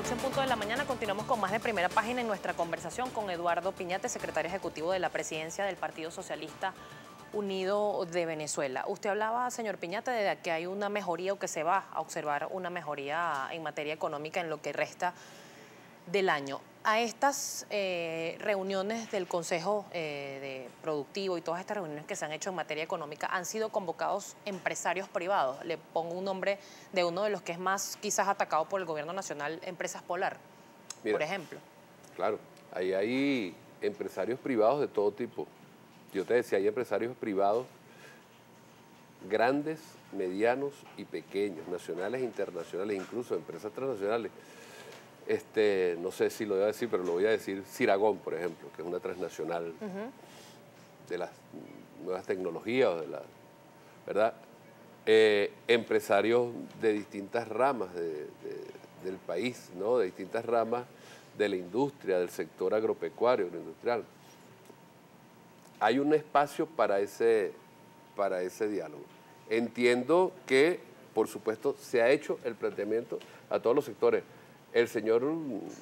12 en punto de la mañana. Continuamos con más de Primera Página en nuestra conversación con Eduardo Piñate, secretario ejecutivo de la presidencia del Partido Socialista Unido de Venezuela. Usted hablaba, señor Piñate, de que hay una mejoría o que se va a observar una mejoría en materia económica en lo que resta del año. A estas reuniones del Consejo Productivo y todas estas reuniones que se han hecho en materia económica han sido convocados empresarios privados. Le pongo un nombre de uno de los que es más quizás atacado por el gobierno nacional, Empresas Polar, por ejemplo. Claro, ahí hay empresarios privados de todo tipo. Yo te decía, hay empresarios privados grandes, medianos y pequeños, nacionales e internacionales, incluso empresas transnacionales. No sé si lo voy a decir, pero lo voy a decir, Ciragón, por ejemplo, que es una transnacional de las nuevas tecnologías, ¿verdad? Empresarios de distintas ramas del país, ¿no? De distintas ramas de la industria, del sector agropecuario, industrial. Hay un espacio para ese diálogo. Entiendo que, por supuesto, se ha hecho el planteamiento a todos los sectores. El señor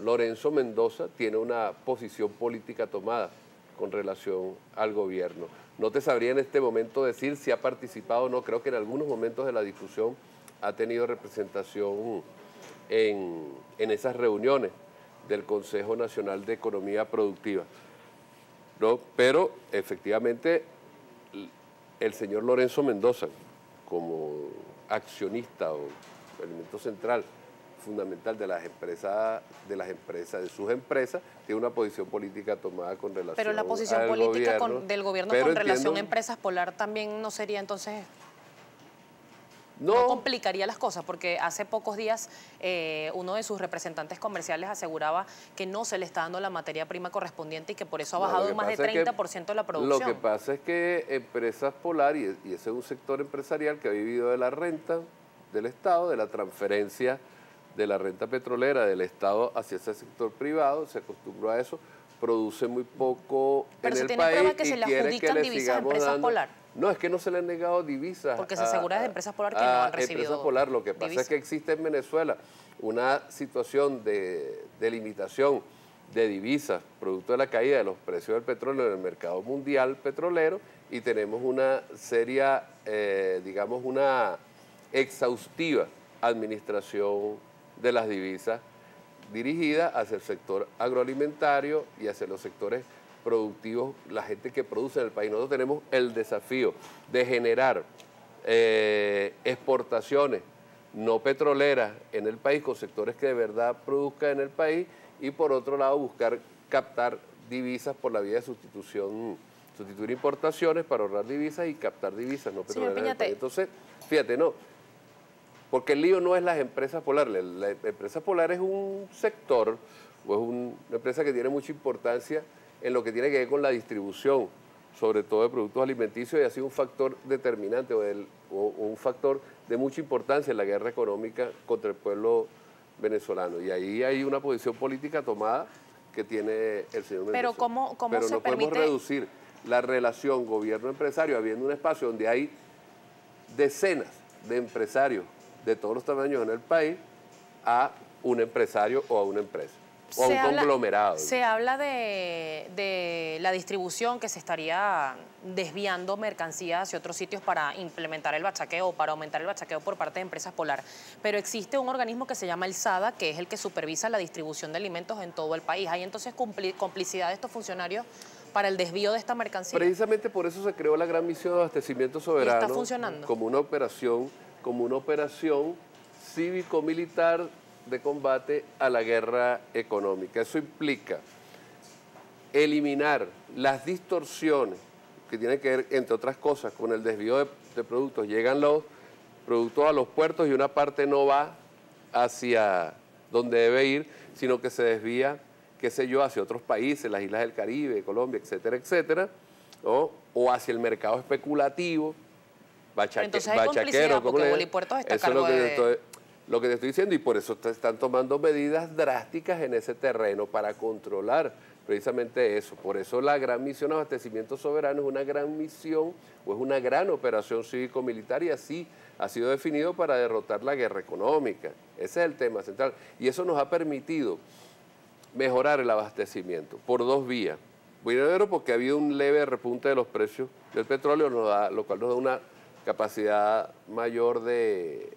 Lorenzo Mendoza tiene una posición política tomada con relación al gobierno. No te sabría en este momento decir si ha participado o no. Creo que en algunos momentos de la discusión ha tenido representación en esas reuniones del Consejo Nacional de Economía Productiva, ¿no? Pero efectivamente el señor Lorenzo Mendoza, como accionista o elemento central fundamental de sus empresas, tiene una posición política tomada con relación al Pero la posición política del gobierno con relación a Empresas Polar también no sería entonces... No complicaría las cosas, porque hace pocos días uno de sus representantes comerciales aseguraba que no se le está dando la materia prima correspondiente y que por eso ha bajado en más de 30% la producción. Lo que pasa es que Empresas Polar, y ese es un sector empresarial que ha vivido de la renta del Estado, de la transferencia de la renta petrolera del Estado hacia ese sector privado, se acostumbró a eso, produce muy poco en el país. Pero se tiene prueba que se le adjudican divisas a Empresas Polar. No, es que no se le han negado divisas. Porque se asegura de Empresas Polar que no han recibido Empresas Polar. Lo que pasa es que existe en Venezuela una situación de limitación de divisas, producto de la caída de los precios del petróleo en el mercado mundial petrolero, y tenemos una seria, digamos, una exhaustiva administración de las divisas dirigida hacia el sector agroalimentario y hacia los sectores productivos, la gente que produce en el país. Nosotros tenemos el desafío de generar exportaciones no petroleras en el país, con sectores que de verdad produzcan en el país, y por otro lado buscar captar divisas por la vía de sustituir importaciones para ahorrar divisas y captar divisas no petroleras en el país. Entonces, fíjate, no, porque el lío no es las Empresas Polar. La Empresa Polar es un sector, o es una empresa que tiene mucha importancia en lo que tiene que ver con la distribución, sobre todo de productos alimenticios, y ha sido un factor determinante o un factor de mucha importancia en la guerra económica contra el pueblo venezolano. Y ahí hay una posición política tomada que tiene el señor Mendoza. Pero ¿cómo Pero se no permite podemos reducir la relación gobierno-empresario habiendo un espacio donde hay decenas de empresarios de todos los tamaños en el país a un empresario o a una empresa, o a un conglomerado. Se habla de la distribución, que se estaría desviando mercancías hacia otros sitios para implementar el bachaqueo o para aumentar el bachaqueo por parte de Empresas Polar. Pero existe un organismo que se llama el SADA, que es el que supervisa la distribución de alimentos en todo el país. ¿Hay entonces complicidad de estos funcionarios para el desvío de esta mercancía? Precisamente por eso se creó la gran misión de abastecimiento soberano. ¿Y está funcionando? Como una operación cívico-militar de combate a la guerra económica. Eso implica eliminar las distorsiones que tienen que ver, entre otras cosas, con el desvío de productos. Llegan los productos a los puertos y una parte no va hacia donde debe ir, sino que se desvía, qué sé yo, hacia otros países, las islas del Caribe, Colombia, etcétera, etcétera, ¿no? O hacia el mercado especulativo, bachaquero, porque Bolipuertos está a cargo lo que te estoy diciendo, y por eso están tomando medidas drásticas en ese terreno para controlar precisamente eso. Por eso la gran misión Abastecimiento Soberano es una gran misión o es una gran operación cívico-militar y así ha sido definido para derrotar la guerra económica. Ese es el tema central. Y eso nos ha permitido mejorar el abastecimiento por dos vías. Primero, porque ha habido un leve repunte de los precios del petróleo, lo cual nos da una capacidad mayor de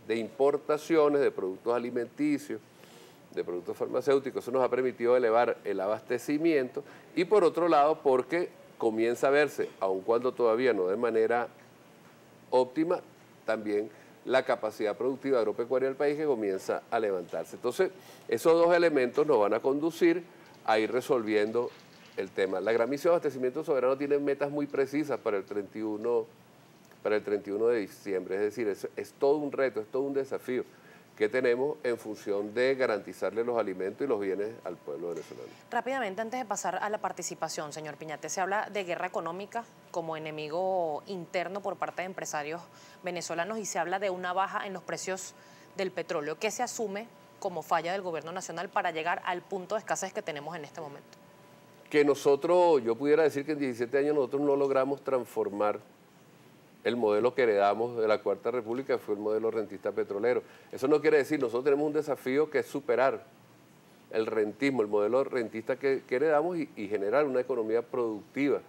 importaciones de productos alimenticios, de productos farmacéuticos. Eso nos ha permitido elevar el abastecimiento. Y por otro lado, porque comienza a verse, aun cuando todavía no de manera óptima, también la capacidad productiva agropecuaria del país que comienza a levantarse. Entonces, esos dos elementos nos van a conducir a ir resolviendo el tema. La gran misión de Abastecimiento Soberano tiene metas muy precisas para el 31 de diciembre, es decir, es todo un reto, es todo un desafío que tenemos en función de garantizarle los alimentos y los bienes al pueblo venezolano. Rápidamente, antes de pasar a la participación, señor Piñate, se habla de guerra económica como enemigo interno por parte de empresarios venezolanos y se habla de una baja en los precios del petróleo. ¿Qué se asume como falla del gobierno nacional para llegar al punto de escasez que tenemos en este momento? Que nosotros, yo pudiera decir que en 17 años nosotros no logramos transformar el modelo que heredamos de la Cuarta República, que fue el modelo rentista petrolero. Eso no quiere decir, nosotros tenemos un desafío que es superar el rentismo, el modelo rentista que heredamos y generar una economía productiva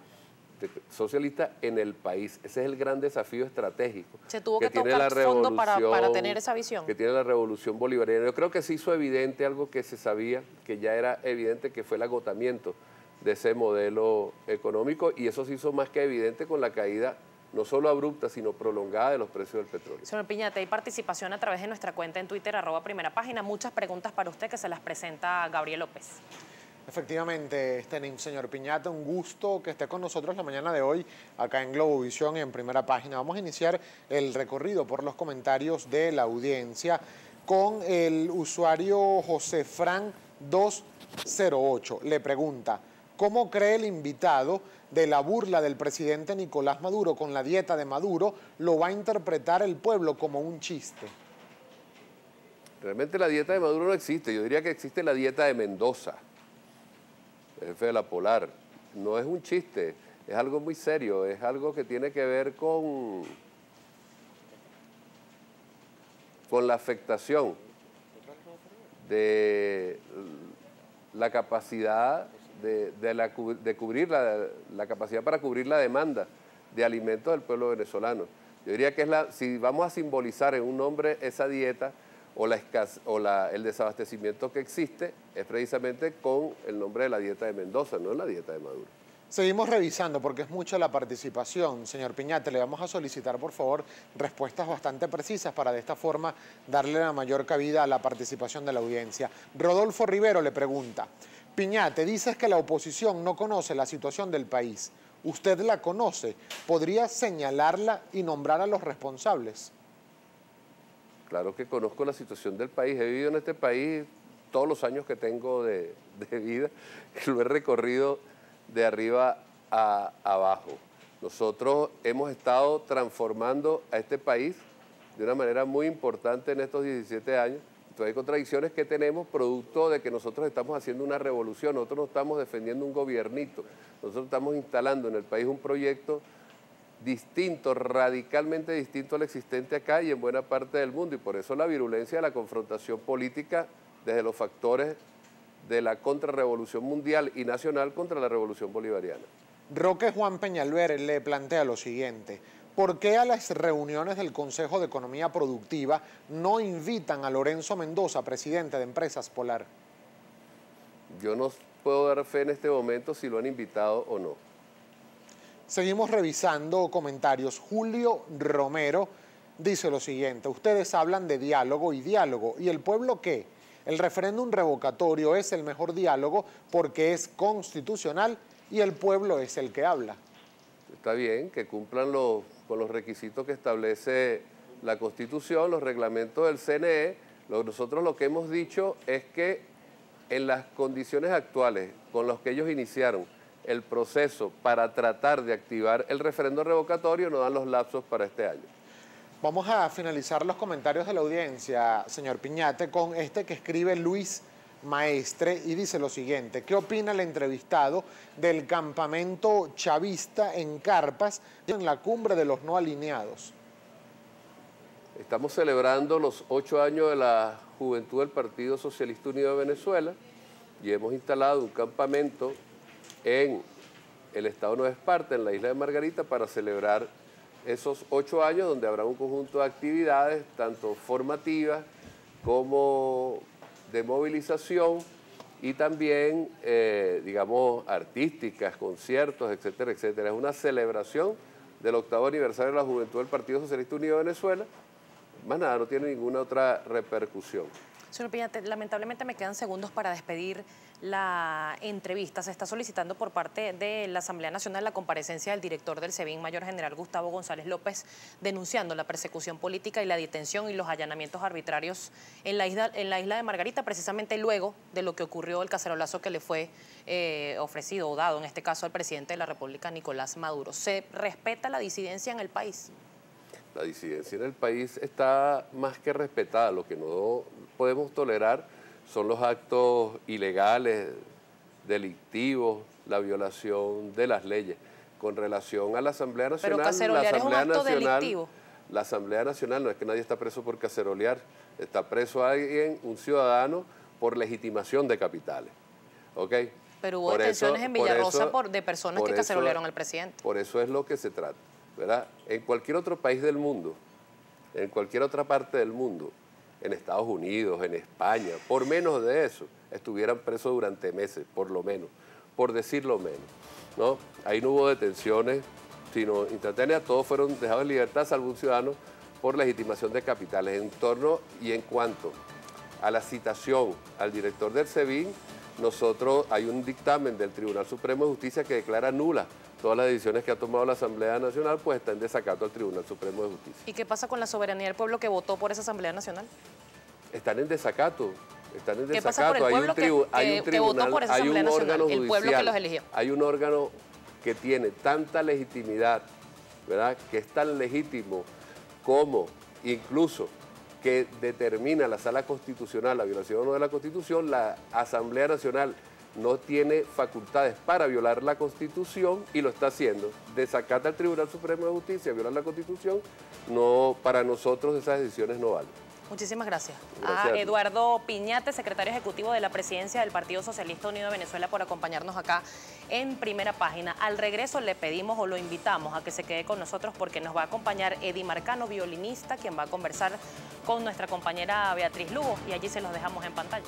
socialista en el país. Ese es el gran desafío estratégico. Se tuvo que tocar fondo para tener esa visión. Que tiene la revolución bolivariana. Yo creo que se hizo evidente algo que se sabía, que ya era evidente, que fue el agotamiento de ese modelo económico, y eso se hizo más que evidente con la caída no solo abrupta, sino prolongada de los precios del petróleo. Señor Piñate, hay participación a través de nuestra cuenta en Twitter, @primerapágina. Muchas preguntas para usted que se las presenta Gabriel López. Efectivamente, señor Piñate, un gusto que esté con nosotros la mañana de hoy acá en Globovisión en Primera Página. Vamos a iniciar el recorrido por los comentarios de la audiencia con el usuario José Fran 208. Le pregunta, ¿cómo cree el invitado de la burla del presidente Nicolás Maduro con la dieta de Maduro lo va a interpretar el pueblo como un chiste? Realmente la dieta de Maduro no existe. Yo diría que existe la dieta de Mendoza, el jefe de la Polar. No es un chiste, es algo muy serio, es algo que tiene que ver con la afectación de la capacidad de cubrir la capacidad para cubrir la demanda de alimentos del pueblo venezolano. Yo diría que si vamos a simbolizar en un nombre esa dieta o el desabastecimiento que existe, es precisamente con el nombre de la dieta de Mendoza, no la dieta de Maduro. Seguimos revisando porque es mucha la participación. Señor Piñate, le vamos a solicitar, por favor, respuestas bastante precisas para de esta forma darle la mayor cabida a la participación de la audiencia. Rodolfo Rivero le pregunta, Piñate, dices que la oposición no conoce la situación del país. ¿Usted la conoce? ¿Podría señalarla y nombrar a los responsables? Claro que conozco la situación del país. He vivido en este país todos los años que tengo de vida. Lo he recorrido de arriba a abajo. Nosotros hemos estado transformando a este país de una manera muy importante en estos 17 años. Entonces hay contradicciones que tenemos producto de que nosotros estamos haciendo una revolución. Nosotros no estamos defendiendo un gobiernito. Nosotros estamos instalando en el país un proyecto distinto, radicalmente distinto al existente acá y en buena parte del mundo. Y por eso la virulencia de la confrontación política desde los factores de la contrarrevolución mundial y nacional contra la revolución bolivariana. Roque Juan Peñalver le plantea lo siguiente. ¿Por qué a las reuniones del Consejo de Economía Productiva no invitan a Lorenzo Mendoza, presidente de Empresas Polar? Yo no puedo dar fe en este momento si lo han invitado o no. Seguimos revisando comentarios. Julio Romero dice lo siguiente. Ustedes hablan de diálogo, ¿y el pueblo qué? El referéndum revocatorio es el mejor diálogo porque es constitucional y el pueblo es el que habla. Está bien que cumplan con los requisitos que establece la Constitución, los reglamentos del CNE. Nosotros lo que hemos dicho es que en las condiciones actuales con las que ellos iniciaron el proceso para tratar de activar el referéndum revocatorio, nos dan los lapsos para este año. Vamos a finalizar los comentarios de la audiencia, señor Piñate, con este que escribe Luis Maestre, y dice lo siguiente: ¿qué opina el entrevistado del campamento chavista en Carpas en la cumbre de los no alineados? Estamos celebrando los 8 años de la juventud del Partido Socialista Unido de Venezuela y hemos instalado un campamento en el estado de Nueva Esparta, en la isla de Margarita, para celebrar esos 8 años, donde habrá un conjunto de actividades, tanto formativas como de movilización y también, digamos, artísticas, conciertos, etcétera, etcétera. Es una celebración del 8º aniversario de la juventud del Partido Socialista Unido de Venezuela. Más nada, no tiene ninguna otra repercusión. Señor Piñate, lamentablemente me quedan segundos para despedir la entrevista. Se está solicitando por parte de la Asamblea Nacional la comparecencia del director del SEBIN, Mayor General Gustavo González López, denunciando la persecución política y la detención y los allanamientos arbitrarios en la isla de Margarita, precisamente luego de lo que ocurrió, el cacerolazo que le fue ofrecido o dado, en este caso, al presidente de la República, Nicolás Maduro. ¿Se respeta la disidencia en el país? La disidencia en el país está más que respetada. Lo que no podemos tolerar son los actos ilegales, delictivos, la violación de las leyes. Con relación a la Asamblea Nacional... Pero cacerolear es un acto delictivo. La Asamblea Nacional, no es que nadie está preso por cacerolear, está preso alguien, un ciudadano, por legitimación de capitales. ¿Ok? Pero hubo detenciones en Villarrosa de personas que cacerolearon al presidente. Por eso es lo que se trata, ¿verdad? En cualquier otro país del mundo, en cualquier otra parte del mundo, en Estados Unidos, en España, por menos de eso, estuvieran presos durante meses, por lo menos, por decirlo menos, ¿no? Ahí no hubo detenciones, sino instantáneas, todos fueron dejados en libertad, salvo un ciudadano por legitimación de capitales. En torno y en cuanto a la citación al director del SEBIN, hay un dictamen del Tribunal Supremo de Justicia que declara nula todas las decisiones que ha tomado la Asamblea Nacional, pues está en desacato al Tribunal Supremo de Justicia. ¿Y qué pasa con la soberanía del pueblo que votó por esa Asamblea Nacional? Están en desacato. Están en ¿Qué pasa por el pueblo que votó por esa Asamblea Nacional? El pueblo que los eligió. Hay un órgano que tiene tanta legitimidad, ¿verdad?, que es tan legítimo como incluso que determina la Sala Constitucional la violación o no de la Constitución. La Asamblea Nacional no tiene facultades para violar la Constitución y lo está haciendo. Desacata al Tribunal Supremo de Justicia, violar la Constitución. No, para nosotros esas decisiones no valen. Muchísimas gracias. A Eduardo Piñate, secretario ejecutivo de la presidencia del Partido Socialista Unido de Venezuela, por acompañarnos acá en Primera Página. Al regreso le pedimos o lo invitamos a que se quede con nosotros porque nos va a acompañar Eddie Marcano, violinista, quien va a conversar con nuestra compañera Beatriz Lugo, y allí se los dejamos en pantalla.